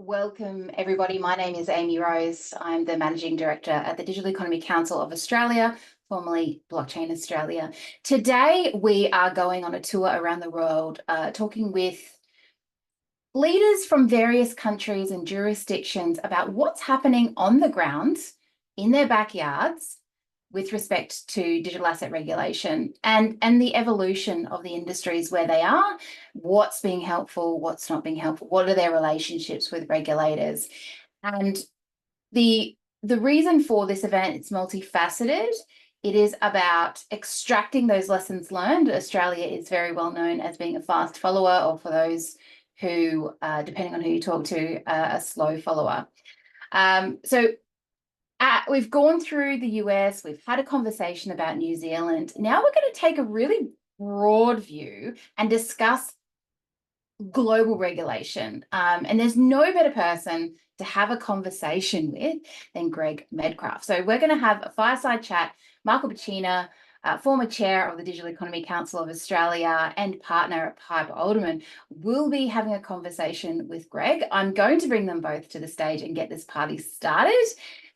Welcome, everybody. My name is Amy Rose. I'm the Managing Director at the Digital Economy Council of Australia, formerly Blockchain Australia. Today, we are going on a tour around the world, talking with leaders from various countries and jurisdictions about what's happening on the ground in their backyards with respect to digital asset regulation and the evolution of the industries where they are, what's being helpful, what's not being helpful, what are their relationships with regulators. And the reason for this event, it's multifaceted. It is about extracting those lessons learned. Australia is very well known as being a fast follower, or for those who, depending on who you talk to, a slow follower. We've gone through the US, we've had a conversation about New Zealand. Now we're going to take a really broad view and discuss global regulation. And there's no better person to have a conversation with than Greg Medcraft. So we're going to have a fireside chat. Michael Bacina, former chair of the Digital Economy Council of Australia and partner at Piper Alderman, will be having a conversation with Greg. I'm going to bring them both to the stage and get this party started.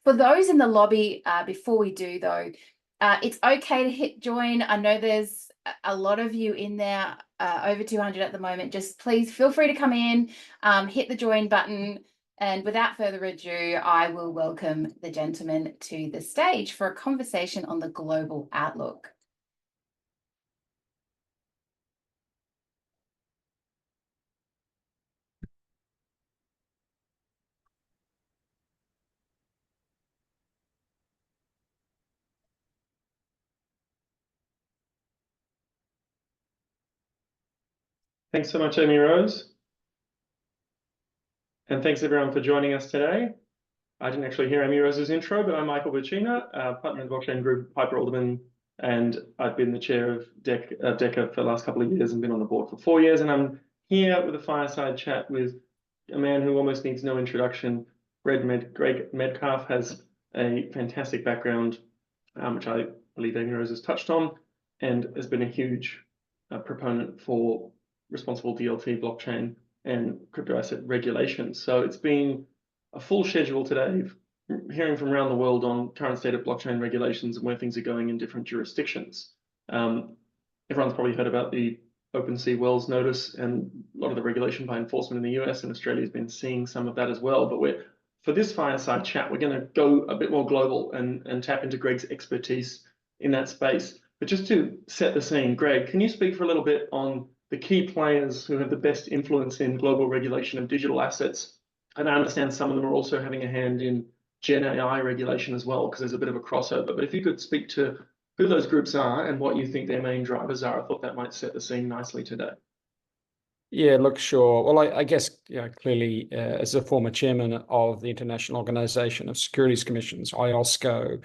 For those in the lobby, before we do though, it's okay to hit join. I know there's a lot of you in there, over 200 at the moment. Just please feel free to come in, hit the join button. And without further ado, I will welcome the gentlemen to the stage for a conversation on the global outlook. Thanks so much, Amy Rose. And thanks everyone for joining us today. I didn't actually hear Amy Rose's intro, but I'm Michael Bacina, partner in the blockchain group Piper Alderman, and I've been the chair of DECA for the last couple of years and been on the board for 4 years. And I'm here with a fireside chat with a man who almost needs no introduction. Greg Medcraft has a fantastic background, which I believe Amy Rose has touched on, and has been a huge proponent for responsible DLT, blockchain, and crypto asset regulation. So it's been a full schedule today, hearing from around the world on current state of blockchain regulations and where things are going in different jurisdictions. Everyone's probably heard about the OpenSea Wells notice and a lot of the regulation by enforcement in the US, and Australia's been seeing some of that as well. But for this fireside chat, we're going to go a bit more global and tap into Greg's expertise in that space. But just to set the scene, Greg, can you speak for a little bit on the key players who have the best influence in global regulation of digital assets? And I understand some of them are also having a hand in Gen AI regulation as well, because there's a bit of a crossover. But if you could speak to who those groups are and what you think their main drivers are, I thought that might set the scene nicely today. Yeah, look, sure. Well, I guess, clearly, as a former chairman of the International Organization of Securities Commissions, IOSCO,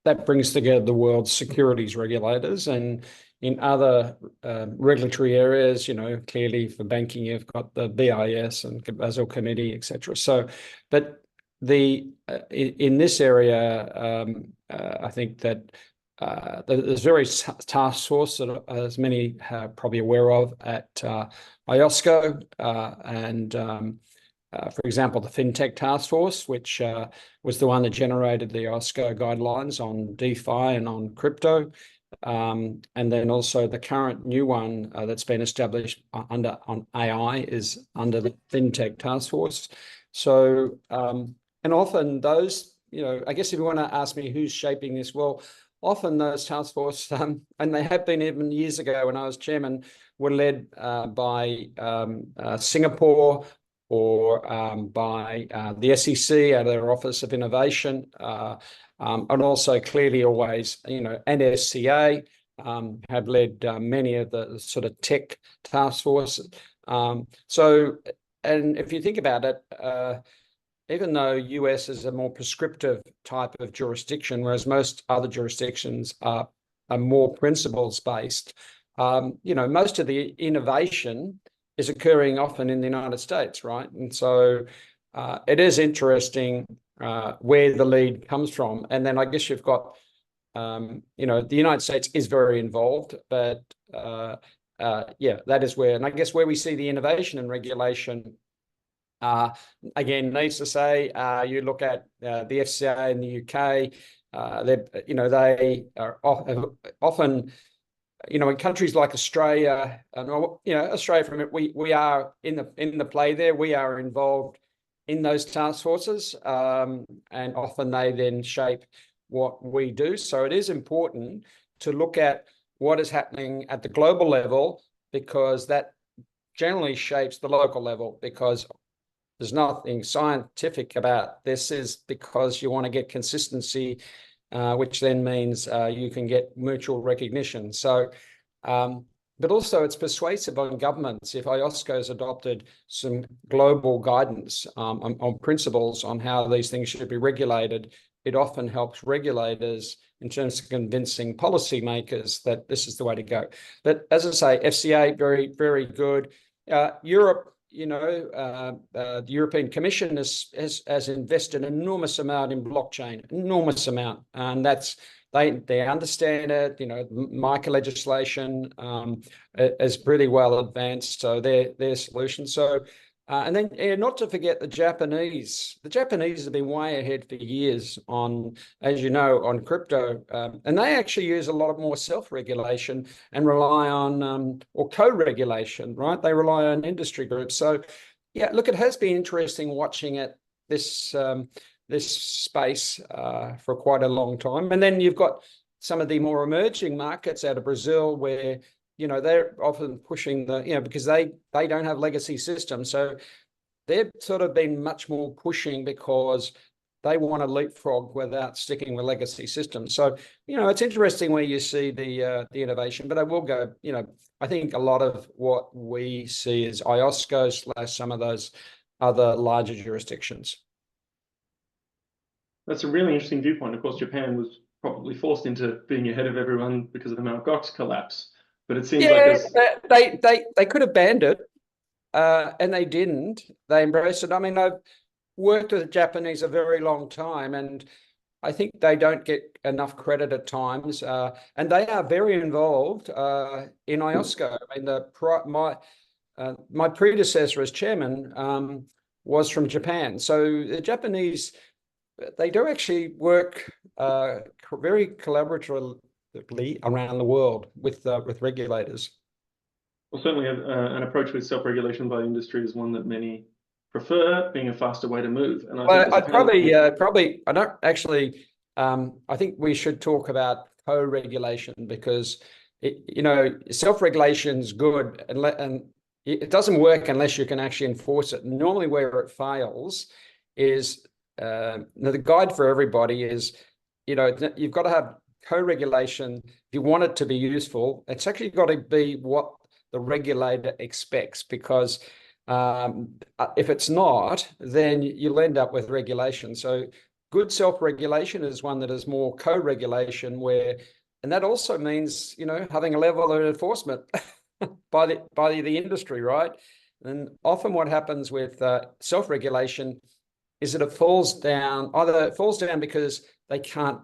that brings together the world's securities regulators. And in other regulatory areas, clearly for banking, you've got the BIS and Basel Committee, etc. So, but in this area, I think that there's various task force that, as many are probably aware of, at IOSCO, and for example, the FinTech Task Force, which was the one that generated the IOSCO guidelines on DeFi and on crypto. And then also the current new one that's been established on AI is under the FinTech Task Force. So, and often those, I guess if you want to ask me who's shaping this, well, often those task force, and they have been even years ago when I was chairman, were led by Singapore or by the SEC out of their Office of Innovation, and also clearly always, NSCA have led many of the sort of tech task forces. So, and if you think about it, even though US is a more prescriptive type of jurisdiction, whereas most other jurisdictions are more principles-based, most of the innovation is occurring often in the United States, right? And so it is interesting where the lead comes from. And then I guess you've got, the United States is very involved, but that is where, and I guess where we see the innovation and regulation Again, needs to say, you look at the FCA in the UK, they are often, in countries like Australia, Australia from it, we are in the play there. We are involved in those task forces, and often they then shape what we do. So it is important to look at what is happening at the global level, because that generally shapes the local level, because there's nothing scientific about this, is because you want to get consistency, which then means you can get mutual recognition. So, but also it's persuasive on governments. If IOSCO's adopted some global guidance on principles on how these things should be regulated, it often helps regulators in terms of convincing policymakers that this is the way to go. But as I say, FCA, very, very good. Europe, the European Commission has invested an enormous amount in blockchain, enormous amount, and they understand it. MiCA legislation is pretty well advanced, so their solution. So, and then not to forget the Japanese. The Japanese have been way ahead for years on, as you know, on crypto, and they actually use a lot more self-regulation and rely on or co-regulation, right? They rely on industry groups. So, yeah, look, it has been interesting watching it this space for quite a long time. And then you've got some of the more emerging markets out of Brazil, where they're often pushing because they don't have legacy systems. So they've sort of been much more pushing because they want to leapfrog without sticking with legacy systems. So, it's interesting where you see the innovation, but I will go, I think a lot of what we see is IOSCO / some of those other larger jurisdictions. That's a really interesting viewpoint. Of course, Japan was probably forced into being ahead of everyone because of the Mt. Gox collapse. But it seems like they could have banned it, and they didn't. They embraced it. I mean, I've worked with the Japanese a very long time, and I think they don't get enough credit at times. And they are very involved in IOSCO. I mean, my predecessor as chairman was from Japan, so the Japanese, they do actually work very collaboratively around the world with regulators. Well, certainly an approach with self-regulation by industry is one that many prefer, being a faster way to move. And I don't actually. I think we should talk about co-regulation, because self-regulation is good, and it doesn't work unless you can actually enforce it. Normally, where it fails is the guide for everybody is, you've got to have co-regulation. If you want it to be useful, it's actually got to be what the regulator expects, because if it's not, then you'll end up with regulation. So good self-regulation is one that is more co-regulation, and that also means, having a level of enforcement by the industry, right? And often what happens with self-regulation is that it falls down. Either it falls down because they can't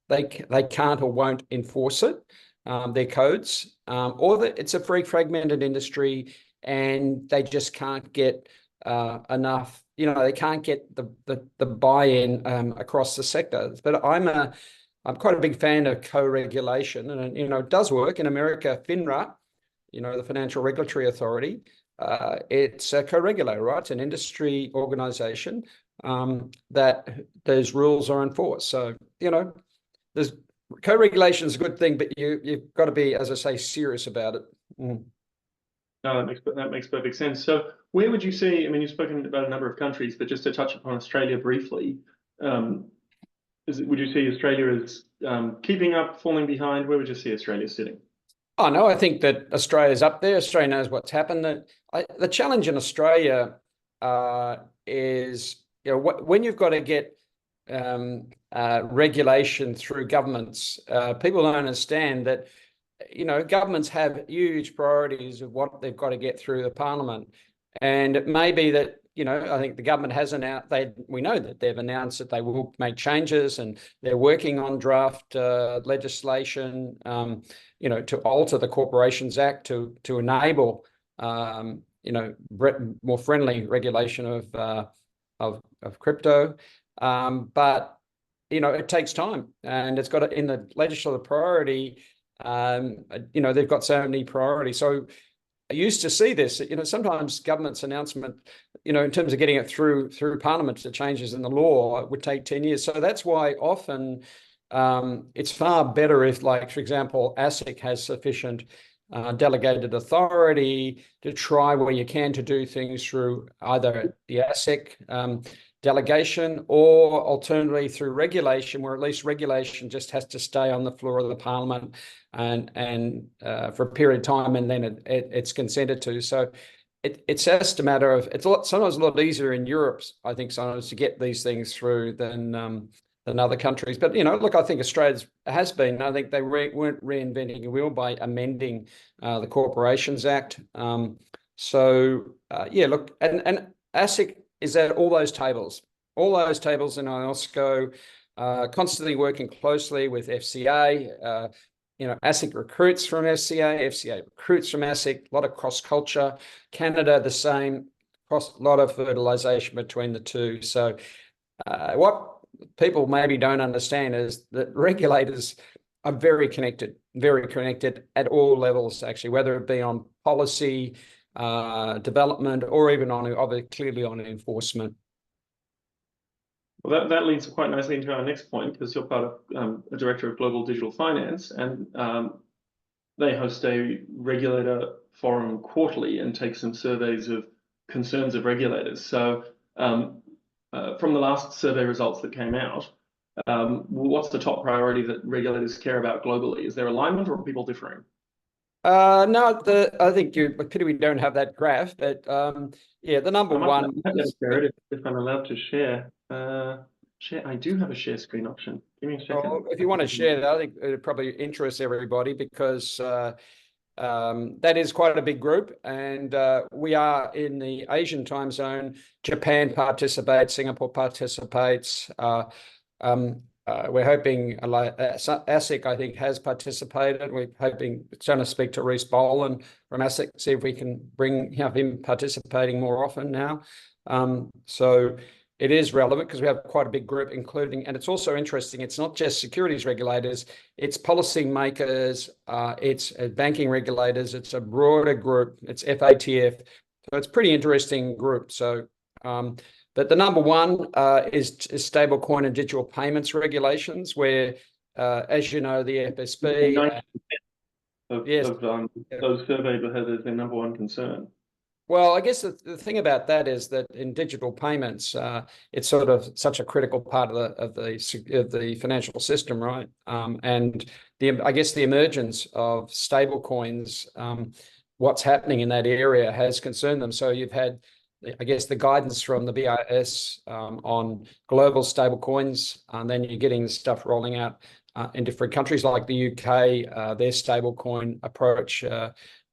or won't enforce it, their codes, or that it's a free fragmented industry and they just can't get enough. They can't get the buy-in across the sector. But I'm quite a big fan of co-regulation, and it does work in America. FINRA, the Financial Regulatory Authority. It's a co-regulator, right? It's an industry organization that those rules are enforced. So, there's co-regulation is a good thing, but you've got to be, as I say, serious about it. No, that makes perfect sense. So where would you see, I mean, you've spoken about a number of countries, but just to touch upon Australia briefly, would you see Australia as keeping up, falling behind? Where would you see Australia sitting? Oh, no, I think that Australia's up there. Australia knows what's happened. The challenge in Australia is, when you've got to get regulation through governments, people don't understand that, governments have huge priorities of what they've got to get through the parliament. And it may be that, I think the government has we know that they've announced that they will make changes, and they're working on draft legislation, to alter the Corporations Act to enable more friendly regulation of crypto. But it takes time, and it's got in the legislative priority. They've got so many priorities. So I used to see this, sometimes government's announcement, in terms of getting it through Parliament, the changes in the law, it would take 10 years. So that's why often it's far better if, like, for example, ASIC has sufficient delegated authority to try where you can to do things through either the ASIC delegation, or alternatively through regulation, where at least regulation just has to stay on the floor of the Parliament and for a period of time, and then it's consented to. So it's just a matter of, sometimes a lot easier in Europe, I think, sometimes to get these things through than other countries. But look, I think Australia has been. I think they weren't reinventing the wheel by amending the Corporations Act. Look, and ASIC is at all those tables in IOSCO, constantly working closely with FCA. ASIC recruits from FCA recruits from ASIC, a lot of cross-culture. Canada, the same, a lot of fertilization between the two. So what people maybe don't understand is that regulators are very connected at all levels, actually, whether it be on policy, development, or even clearly on enforcement. Well, that leads quite nicely into our next point, because you're part of a director of global digital finance, and they host a regulator forum quarterly and take some surveys of concerns of regulators. So from the last survey results that came out, what's the top priority that regulators care about globally? Is there alignment, or are people differing? No, I think pity we don't have that graph, but the number one. If I'm allowed to share. Share. I do have a share screen option. Give me a second. Well, if you want to share that, I think it probably interests everybody, because that is quite a big group, and we are in the Asian time zone. Japan participates, Singapore participates. We're hoping ASIC, I think, has participated. We're hoping, trying to speak to Reece Boland from ASIC, see if we can have him participating more often now. So it is relevant because we have quite a big group, including, and it's also interesting, it's not just securities regulators, it's policy makers, it's banking regulators, it's a broader group, it's FATF. So it's a pretty interesting group. So, but the number one is stablecoin and digital payments regulations, where, as you know, the FSB. Those surveyed as their number one concern. Well, I guess the thing about that is that in digital payments, it's sort of such a critical part of the financial system, right? And I guess the emergence of stable coins, what's happening in that area has concerned them. So you've had, I guess, the guidance from the BIS on global stable coins, and then you're getting stuff rolling out in different countries like the UK, their stable coin approach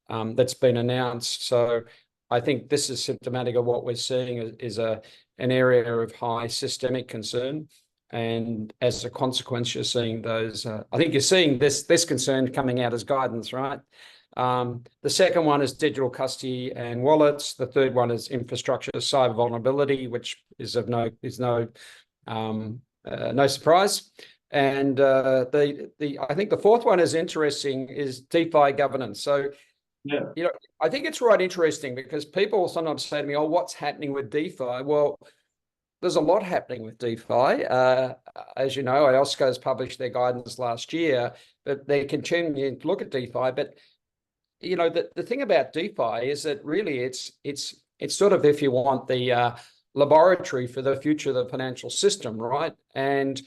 that's been announced. So I think this is symptomatic of what we're seeing is an area of high systemic concern, and as a consequence, you're seeing those. I think you're seeing this concern coming out as guidance, right? The second one is digital custody and wallets. The third one is infrastructure cyber vulnerability, which is no surprise. And I think the fourth one is interesting, is DeFi governance. So. Yeah, I think it's right interesting, because people sometimes say to me, "Oh, what's happening with DeFi?" Well, there's a lot happening with DeFi. As you know, IOSCO has published their guidance last year, but they're continuing to look at DeFi. But the thing about DeFi is that really it's sort of, if you want, the laboratory for the future of the financial system, right? And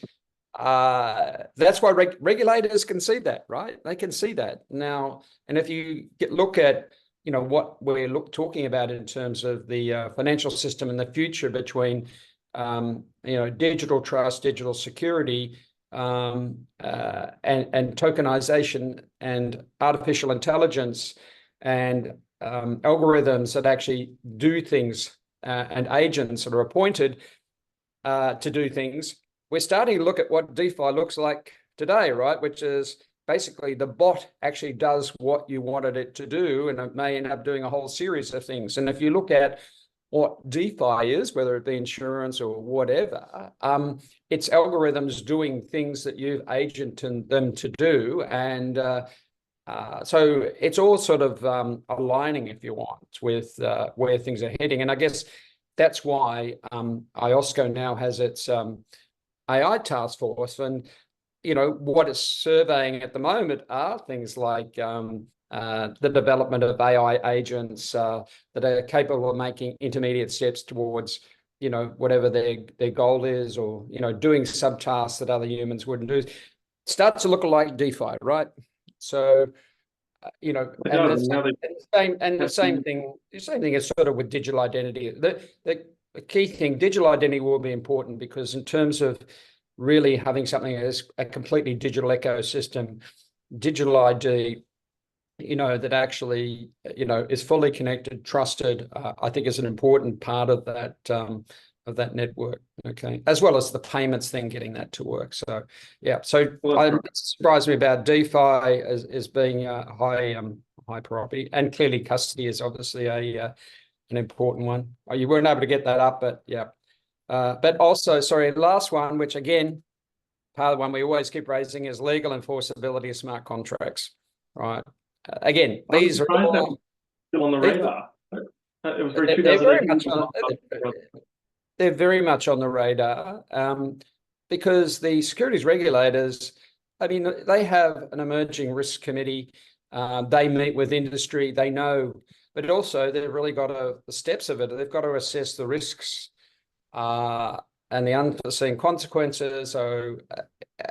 that's why regulators can see that, right? They can see that now. And if you look at, what we're talking about in terms of the financial system in the future between, digital trust, digital security, and tokenization and artificial intelligence and algorithms that actually do things, and agents that are appointed to do things, we're starting to look at what DeFi looks like today, right? Which is basically the bot actually does what you wanted it to do, and it may end up doing a whole series of things. And if you look at what DeFi is, whether it be insurance or whatever, it's algorithms doing things that you've agented them to do. And so it's all sort of aligning, if you want, with where things are heading. And I guess that's why IOSCO now has its AI task force. And, you know, what it's surveying at the moment are things like the development of AI agents that are capable of making intermediate steps towards, you know, whatever their goal is, or, you know, doing subtasks that other humans wouldn't do. It starts to look like DeFi, right? So, you know, and the same thing is sort of with digital identity. The key thing, digital identity will be important, because in terms of really having something as a completely digital ecosystem, digital ID, you know, that actually, you know, is fully connected, trusted, I think is an important part of that network. Okay, as well as the payments thing, getting that to work. So yeah, so it surprised me about DeFi as being high priority, and clearly custody is obviously an important one. You weren't able to get that up, but yeah. But also, sorry, last one, which again, part of the one we always keep raising, is legal enforceability of smart contracts, right? Again, these are all still on the radar. It was very they're very much on the radar, because the securities regulators, I mean, they have an emerging risk committee. They meet with industry, they know, but also they've really got the steps of it. They've got to assess the risks and the unforeseen consequences. So,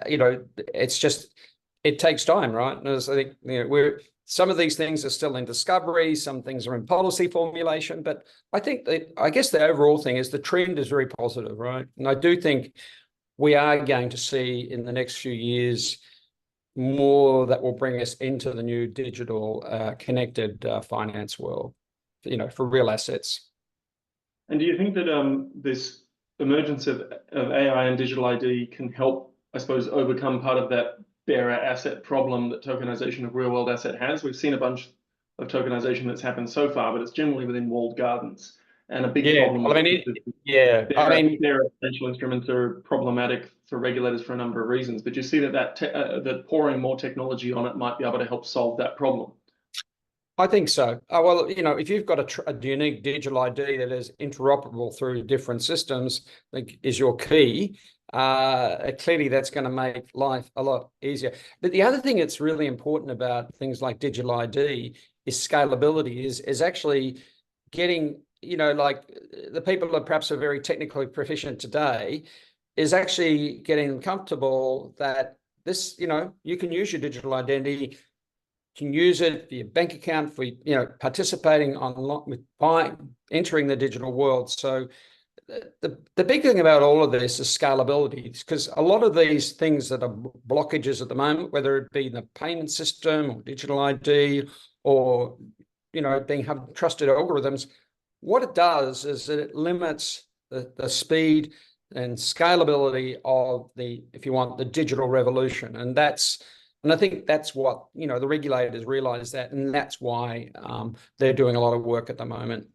you know, it takes time, right? And as I think, you know, some of these things are still in discovery, some things are in policy formulation, but I guess the overall thing is the trend is very positive, right? And I do think we are going to see in the next few years more that will bring us into the new digital connected finance world, you know, for real assets. And do you think that this emergence of AI and digital ID can help, I suppose, overcome part of that bearer asset problem that tokenization of real world asset has? We've seen a bunch of tokenization that's happened so far, but it's generally within walled gardens. And a big problem. I mean, bearer financial instruments are problematic for regulators for a number of reasons. But you see that pouring more technology on it might be able to help solve that problem. I think so. Well, you know, if you've got a unique digital ID that is interoperable through different systems, like, is your key. Clearly, that's going to make life a lot easier. But the other thing that's really important about things like digital ID is scalability. Is actually getting, you know, like the people that perhaps are very technically proficient today, is actually getting them comfortable that this, you know, you can use your digital identity. Can use it for your bank account, for, you know, participating online with entering the digital world. So the big thing about all of this is scalability, because a lot of these things that are blockages at the moment, whether it be the payment system or digital ID, or, you know, having trusted algorithms, what it does is that it limits the speed and scalability of if you want, the digital revolution. And I think that's what, you know, the regulators realize that, and that's why they're doing a lot of work at the moment.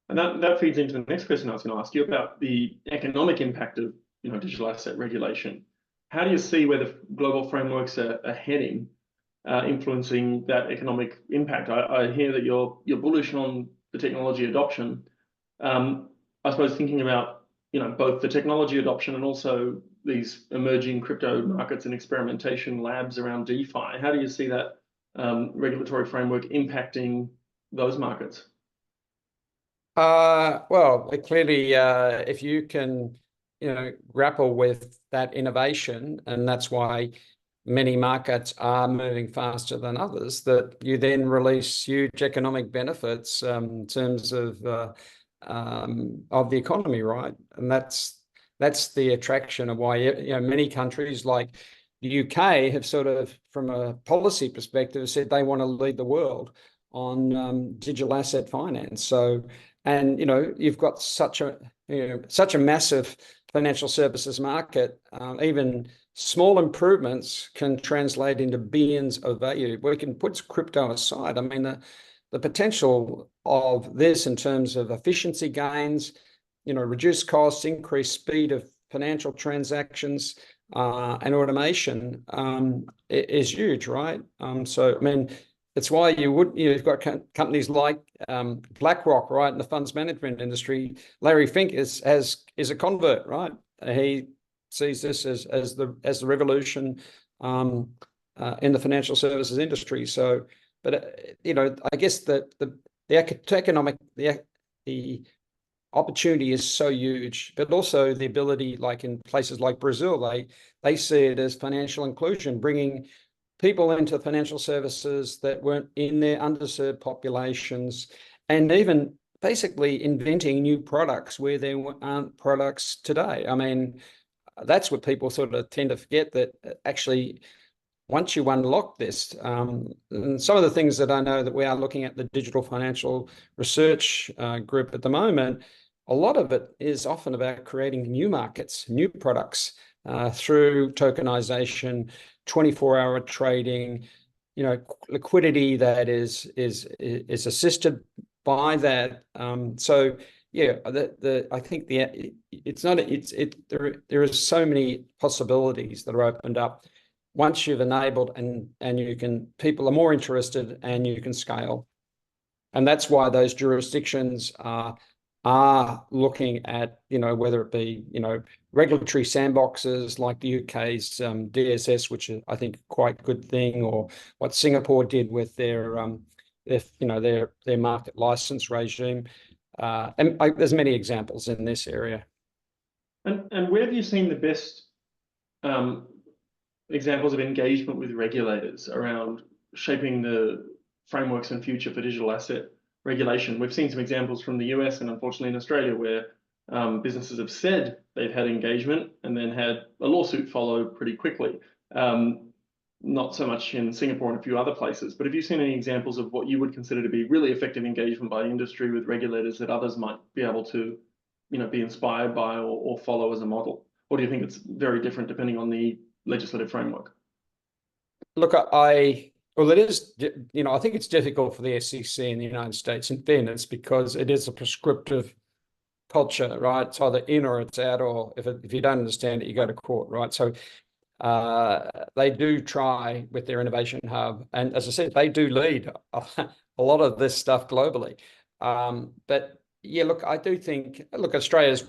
And that feeds into the next question I was going to ask you about the economic impact of, you know, digital asset regulation. How do you see where the global frameworks are heading, influencing that economic impact? I hear that you're bullish on the technology adoption. I suppose thinking about, you know, both the technology adoption and also these emerging crypto markets and experimentation labs around DeFi. How do you see that regulatory framework impacting those markets? Well, clearly, if you can, you know, grapple with that innovation, and that's why many markets are moving faster than others, that you then release huge economic benefits in terms of the economy, right? And that's the attraction of why, you know, many countries like the UK have sort of, from a policy perspective, said they want to lead the world on digital asset finance. So, and, you know, you've got such a massive financial services market, even small improvements can translate into billions of value. We can put crypto aside. I mean, the potential of this in terms of efficiency gains, reduce costs, increase speed of financial transactions, and automation is huge, right? So, I mean, it's why you've got companies like BlackRock, right, in the funds management industry. Larry Fink is a convert, right? He sees this as the revolution in the financial services industry. So, but I guess the economic the opportunity is so huge, but also the ability, like in places like Brazil, they see it as financial inclusion, bringing people into financial services that weren't in their underserved populations, and even basically inventing new products where there aren't products today. I mean, that's what people sort of tend to forget, that actually once you unlock this, and some of the things that I know that we are looking at the digital financial research group at the moment, a lot of it is often about creating new markets, new products through tokenization, 24-hour trading, liquidity that is assisted by that. So yeah, I think there are so many possibilities that are opened up once you've enabled and people are more interested and you can scale. And that's why those jurisdictions are looking at, whether it be, regulatory sandboxes like the UK's DSS, which is, I think, quite a good thing, or what Singapore did with their market license regime. And there's many examples in this area. And where have you seen the best examples of engagement with regulators around shaping the frameworks and future for digital asset regulation? We've seen some examples from the US and unfortunately in Australia where businesses have said they've had engagement and then had a lawsuit follow pretty quickly. Not so much in Singapore and a few other places, but have you seen any examples of what you would consider to be really effective engagement by industry with regulators that others might be able to, be inspired by or follow as a model? Or do you think it's very different depending on the legislative framework? Look, it is, I think it's difficult for the SEC in the United States, in fairness, because it is a prescriptive culture, right? It's either in or it's out, or if you don't understand it, you go to court, right? So they do try with their innovation hub, and as I said, they do lead a lot of this stuff globally. But yeah, look, I do think, ASIC,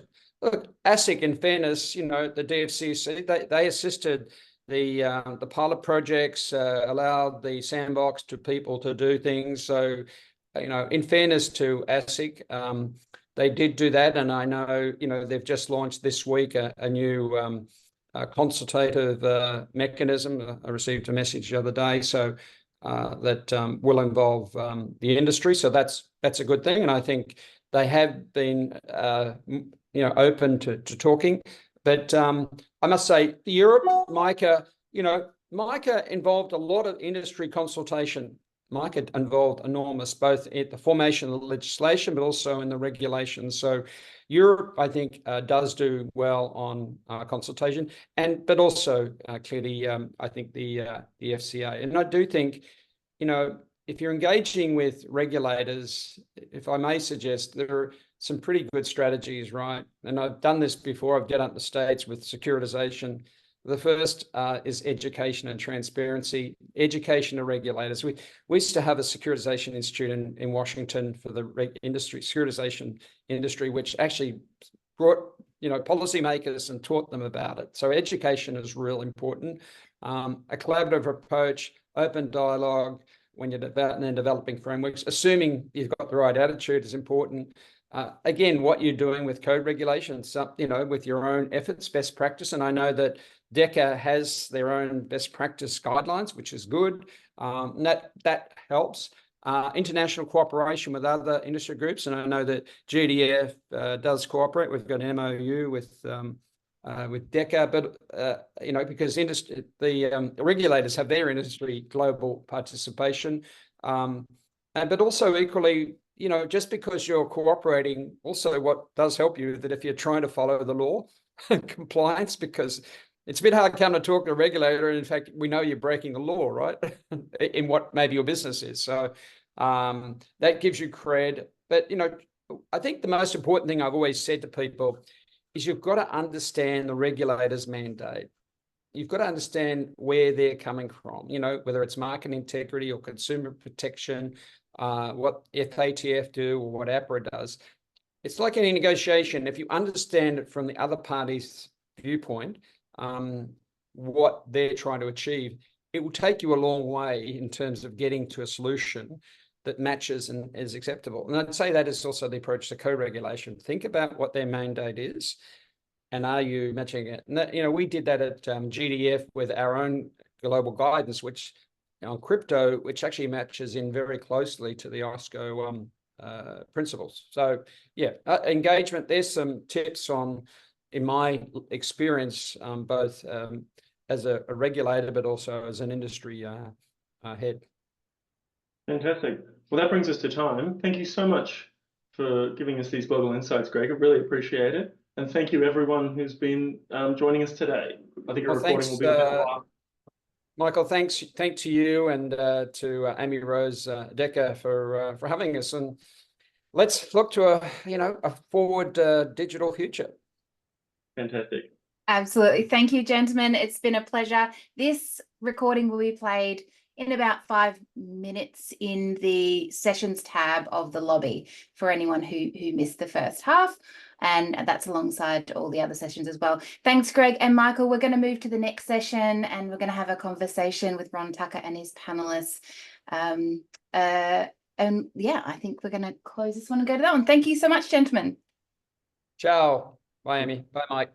in fairness, the DFCC, they assisted the pilot projects, allowed the sandbox to people to do things. So, in fairness to ASIC, they did do that, and I know, they've just launched this week a new consultative mechanism. I received a message the other day, so that will involve the industry. So that's a good thing, and I think they have been open to talking. But I must say, Europe, MICA, MICA involved a lot of industry consultation. MICA involved enormous, both at the formation of the legislation, but also in the regulations. So Europe, I think, does do well on consultation, but also clearly, I think the FCA. And I do think, if you're engaging with regulators, if I may suggest, there are some pretty good strategies, right? And I've done this before. I've done it in the States with securitization. The first is education and transparency, education of regulators. We used to have a securitization institute in Washington for the securitization industry, which actually brought policymakers and taught them about it. So education is real important. A collaborative approach, open dialogue when you're developing frameworks, assuming you've got the right attitude, is important. Again, what you're doing with code regulations, with your own efforts, best practice. And I know that DECA has their own best practice guidelines, which is good. That helps. International cooperation with other industry groups. And I know that GDF does cooperate. We've got an MOU with DECA, but, because the regulators have their industry global participation. But also equally, just because you're cooperating, also what does help you, that if you're trying to follow the law and compliance, because it's a bit hard to come to talk to a regulator. And in fact, we know you're breaking the law, right? In what maybe your business is. So that gives you cred. But, you know, I think the most important thing I've always said to people is you've got to understand the regulator's mandate. You've got to understand where they're coming from, you know, whether it's market integrity or consumer protection, what FATF do or what APRA does. It's like any negotiation. If you understand it from the other party's viewpoint, what they're trying to achieve, it will take you a long way in terms of getting to a solution that matches and is acceptable. And I'd say that is also the approach to co-regulation. Think about what their mandate is, and are you matching it? And that, you know, we did that at GDF with our own global guidance, which on crypto, which actually matches in very closely to the ISCO principles. So yeah, engagement. There's some tips on, in my experience, both as a regulator, but also as an industry head. Fantastic. Well, that brings us to time. Thank you so much for giving us these global insights, Greg. I really appreciate it. And thank you everyone who's been joining us today. I think a recording will be available. Michael, thanks to you and to Amy Rose Decker for having us. And let's look to a forward digital future. Fantastic. Absolutely. Thank you, gentlemen. It's been a pleasure. This recording will be played in about 5 minutes in the sessions tab of the lobby for anyone who missed the first half. And that's alongside all the other sessions as well. Thanks, Greg and Michael. We're going to move to the next session and we're going to have a conversation with Ron Tucker and his panelists. And yeah, I think we're going to close this one and go to that one. Thank you so much, gentlemen. Ciao. Bye, Amy. Bye, Mike.